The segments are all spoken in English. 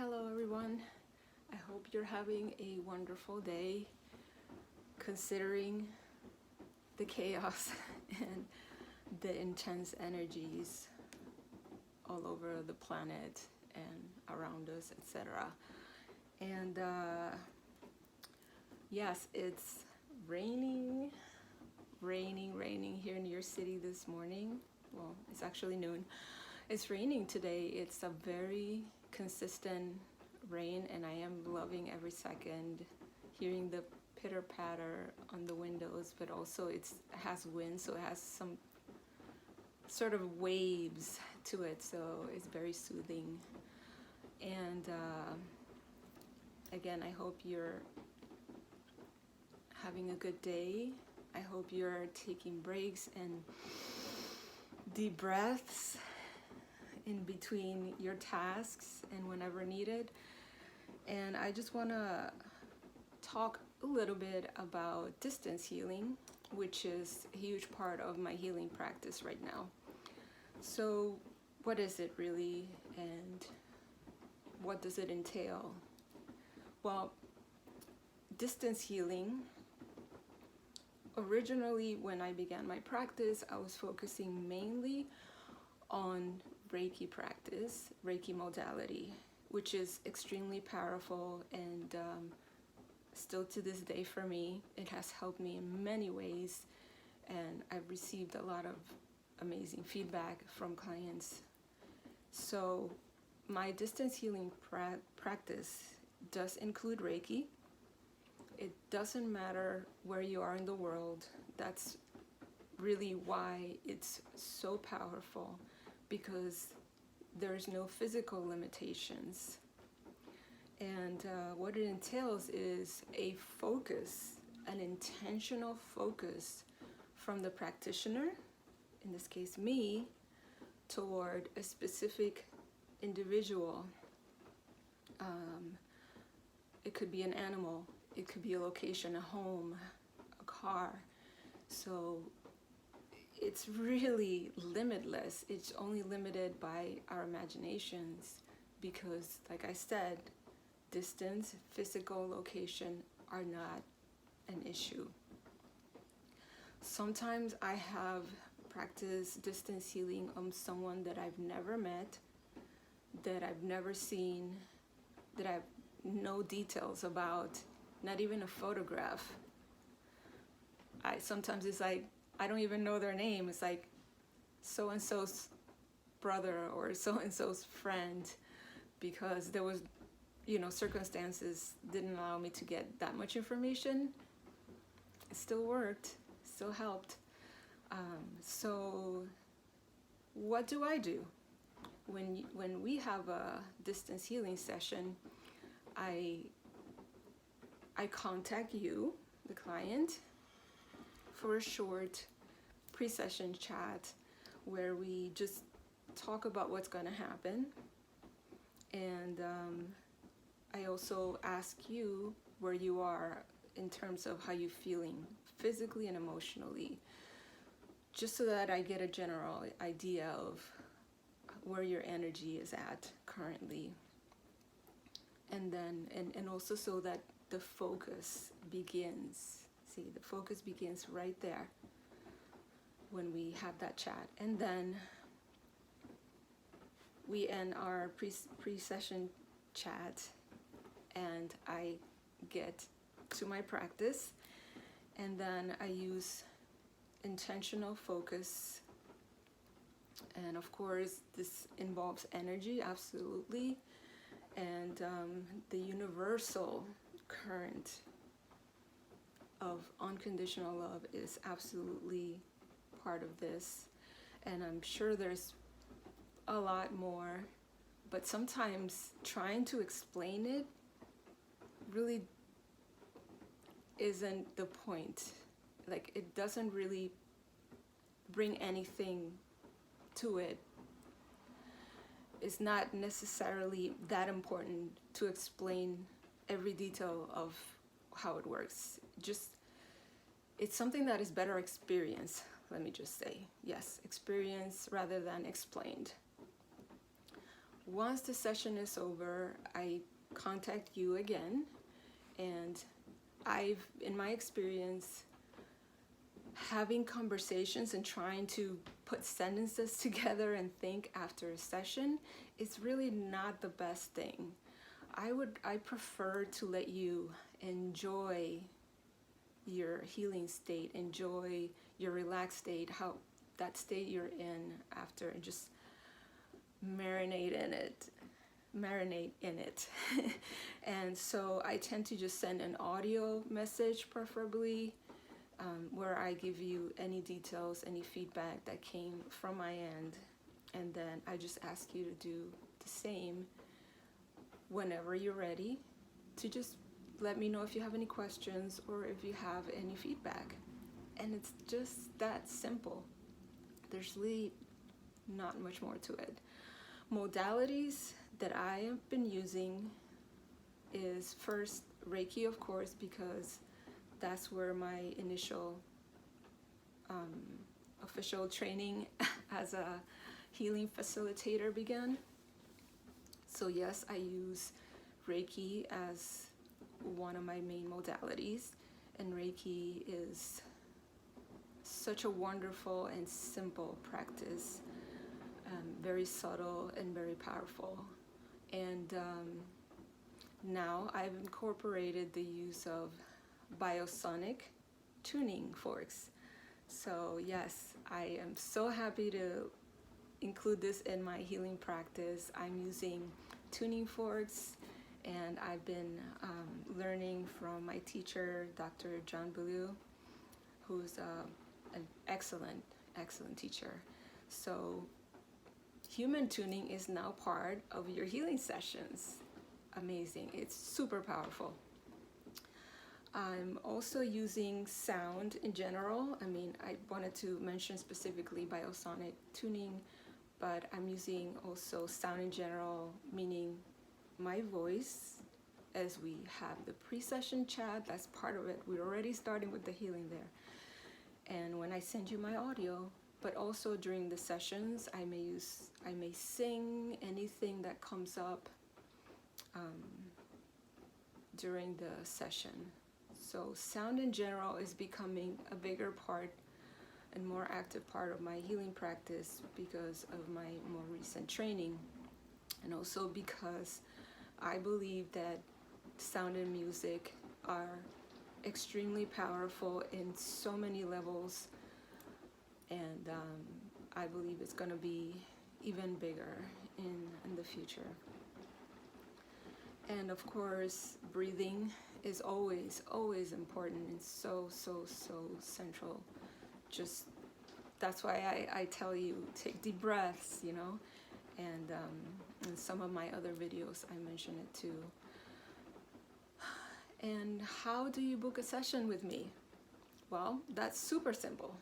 Hello everyone. I hope you're having a wonderful day considering the chaos and the intense energies all over the planet and around us, etc. And yes, it's raining here in your city this morning. Well, it's actually noon. It's raining today. It's a very consistent rain, and I am loving every second, hearing the pitter patter on the windows, but also it has wind, so it has some sort of waves to it, so it's very soothing. And again, I hope you're having a good day. I hope you're taking breaks and deep breaths in between your tasks and whenever needed. And I just want to talk a little bit about distance healing, which is a huge part of my healing practice right now. So what is it really, and what does it entail? Well, distance healing, originally when I began my practice, I was focusing mainly on Reiki practice, Reiki modality, which is extremely powerful, and still to this day for me, it has helped me in many ways, and I've received a lot of amazing feedback from clients. So my distance healing practice does include Reiki. It doesn't matter where you are in the world. That's really why it's so powerful, because there's no physical limitations. And what it entails is a focus, an intentional focus from the practitioner, in this case me, toward a specific individual. It could be an animal, it could be a location, a home, a car. So it's really limitless. It's only limited by our imaginations, because, like I said, distance, physical location are not an issue. Sometimes I have practiced distance healing on someone that I've never met, that I've never seen, that I've no details about, not even a photograph. Sometimes it's like, I don't even know their name. It's like so-and-so's brother or so-and-so's friend, because there was, circumstances didn't allow me to get that much information. It still worked, still helped. So what do I do? When we have a distance healing session, I contact you, the client, for a short pre-session chat where we just talk about what's going to happen. And I also ask you where you are in terms of how you're feeling physically and emotionally, just so that I get a general idea of where your energy is at currently. And then, and also so that the focus begins. See, the focus begins right there when we have that chat. And then we end our pre-session chat, and I get to my practice, and then I use intentional focus. And of course, this involves energy, absolutely. And the universal current of unconditional love is absolutely part of this. And I'm sure there's a lot more, but sometimes trying to explain it really isn't the point. Like, it doesn't really bring anything to it. It's not necessarily that important to explain every detail of how it works. It's something that is better experienced, let me just say. Yes, experience rather than explained. once the session is over, I contact you again, and in my experience, having conversations and trying to put sentences together and think after a session is really not the best thing. I prefer to let you enjoy your healing state, enjoy your relaxed state, how that state you're in after, and just marinate in it. And so I tend to just send an audio message, preferably, where I give you any details, any feedback that came from my end, and then I just ask you to do the same whenever you're ready, to just let me know if you have any questions or if you have any feedback. And it's just that simple. There's really not much more to it. Modalities that I have been using is first Reiki, of course, because that's where my initial official training as a healing facilitator began. So yes, I use Reiki as one of my main modalities, and Reiki is such a wonderful and simple practice, very subtle and very powerful. And now I've incorporated the use of biosonic tuning forks. So yes, I am so happy to include this in my healing practice. I'm using tuning forks, and I've been learning from my teacher, Dr. John Bulu, who's an excellent teacher. So human tuning is now part of your healing sessions. Amazing. It's super powerful. I'm also using sound in general. I mean, I wanted to mention specifically biosonic tuning, but I'm using also sound in general, meaning my voice, as we have the pre-session chat. That's part of it. We're already starting with the healing there. And when I send you my audio, but also during the sessions, I may sing anything that comes up during the session. So sound in general is becoming a bigger part and more active part of my healing practice because of my more recent training, and also because I believe that sound and music are extremely powerful in so many levels, and I believe it's going to be even bigger in the future. And of course, breathing is always important and so central. Just that's why I tell you, take deep breaths, you know, and in some of my other videos I mention it too. And how do you book a session with me? Well, that's super simple.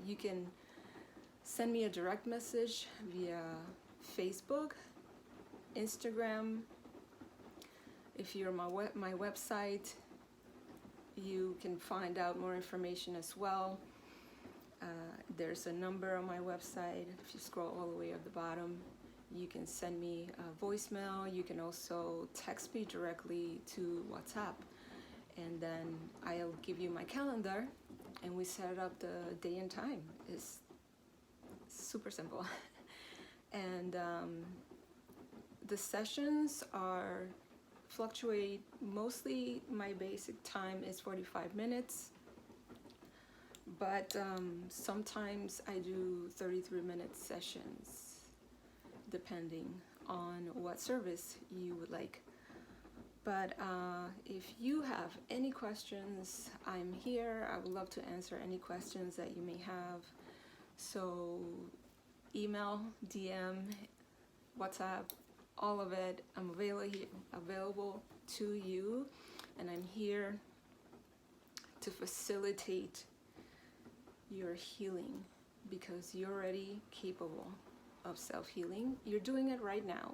You can send me a direct message via Facebook, Instagram. If you're my website, you can find out more information as well. There's a number on my website. If you scroll all the way at the bottom, you can send me a voicemail. You can also text me directly to WhatsApp, and then I'll give you my calendar, and we set up the day and time. It's super simple. And the sessions fluctuate. Mostly my basic time is 45 minutes, but sometimes I do 33-minute sessions depending on what service you would like. But if you have any questions, I'm here. I would love to answer any questions that you may have. So email, DM, WhatsApp, all of it. I'm available to you, and I'm here to facilitate your healing because you're already capable of self-healing. You're doing it right now.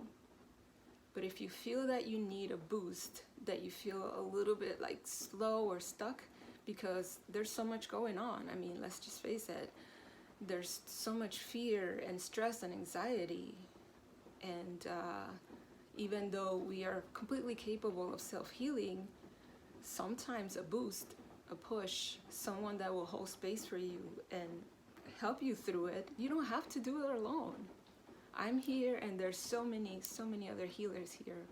But if you feel that you need a boost, that you feel a little bit like slow or stuck because there's so much going on. I mean, let's just face it. There's so much fear and stress and anxiety, and And even though we are completely capable of self-healing, sometimes a boost, a push, someone that will hold space for you and help you through it, you don't have to do it alone. I'm here, and there's so many other healers here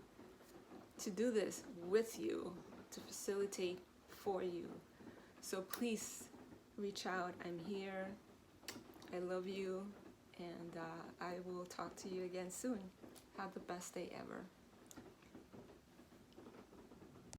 to do this with you, to facilitate for you. So please reach out. I'm here. I love you, and I will talk to you again soon. Have the best day ever.